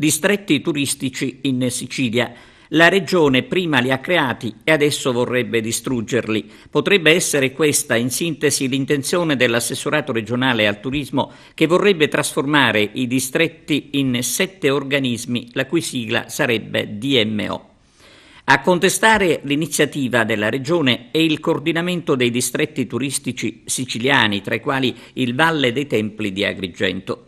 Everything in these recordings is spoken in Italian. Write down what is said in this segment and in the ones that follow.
Distretti turistici in Sicilia. La regione prima li ha creati e adesso vorrebbe distruggerli. Potrebbe essere questa, in sintesi, l'intenzione dell'assessorato regionale al turismo che vorrebbe trasformare i distretti in 7 organismi, la cui sigla sarebbe DMO. A contestare l'iniziativa della Regione è il coordinamento dei distretti turistici siciliani, tra i quali il Valle dei Templi di Agrigento.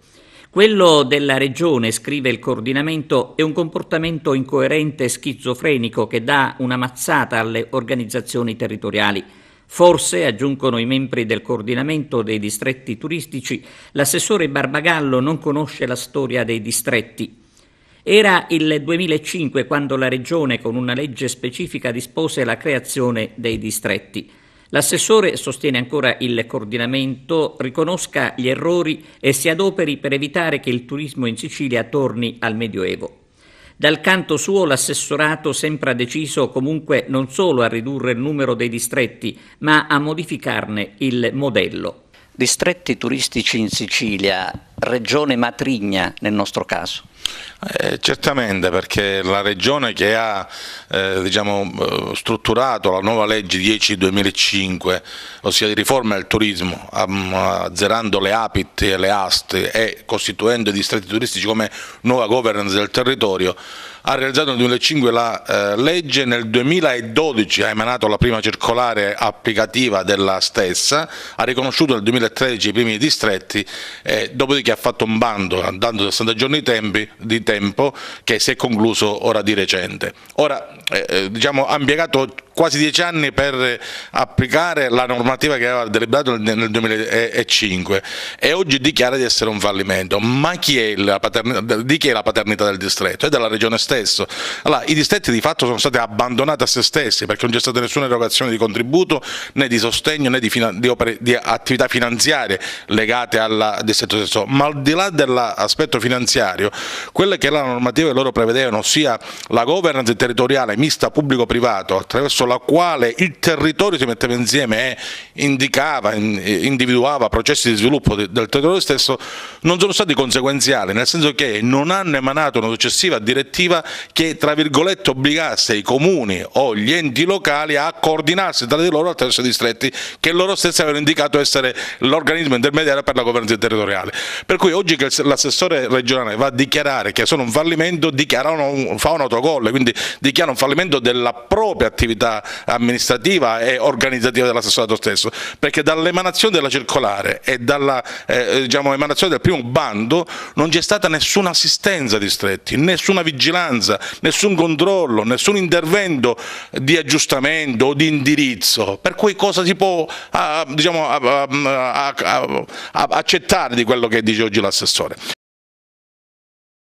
Quello della Regione, scrive il coordinamento, è un comportamento incoerente e schizofrenico che dà una mazzata alle organizzazioni territoriali. Forse, aggiungono i membri del coordinamento dei distretti turistici, l'assessore Barbagallo non conosce la storia dei distretti. Era il 2005 quando la Regione con una legge specifica dispose la creazione dei distretti. L'assessore, sostiene ancora il coordinamento, riconosca gli errori e si adoperi per evitare che il turismo in Sicilia torni al Medioevo. Dal canto suo l'assessorato sembra deciso comunque non solo a ridurre il numero dei distretti, ma a modificarne il modello. Distretti turistici in Sicilia, regione matrigna nel nostro caso. Certamente, perché la regione che ha strutturato la nuova legge 10/2005, ossia di riforma del turismo, azzerando le APIT e le AST e costituendo i distretti turistici come nuova governance del territorio, ha realizzato nel 2005 la legge, nel 2012 ha emanato la prima circolare applicativa della stessa, ha riconosciuto nel 2013 i primi distretti, dopodiché ha fatto un bando, dando 60 giorni di tempo che si è concluso ora di recente. Ora ha impiegato quasi 10 anni per applicare la normativa che aveva deliberato nel 2005 e oggi dichiara di essere un fallimento. Ma di chi è la paternità del distretto? È della regione stesso. Allora, i distretti di fatto sono stati abbandonati a se stessi perché non c'è stata nessuna erogazione di contributo, né di sostegno, né di attività finanziarie legate al distretto stesso. Ma al di là dell'aspetto finanziario, quella che è la normativa che loro prevedevano, ossia la governance territoriale mista pubblico-privato, attraverso la quale il territorio si metteva insieme e individuava processi di sviluppo del territorio stesso, non sono stati conseguenziali, nel senso che non hanno emanato una successiva direttiva che, tra virgolette, obbligasse i comuni o gli enti locali a coordinarsi tra di loro attraverso i distretti che loro stessi avevano indicato essere l'organismo intermediario per la governanza territoriale. Per cui oggi che l'assessore regionale va a dichiarare che sono un fallimento, fa un autogol, quindi dichiara un fallimento della propria attività amministrativa e organizzativa dell'assessorato stesso, perché dall'emanazione della circolare e dalla emanazione del primo bando non c'è stata nessuna assistenza ai distretti, nessuna vigilanza, nessun controllo, nessun intervento di aggiustamento o di indirizzo, per cui cosa si può accettare di quello che dice oggi l'assessore?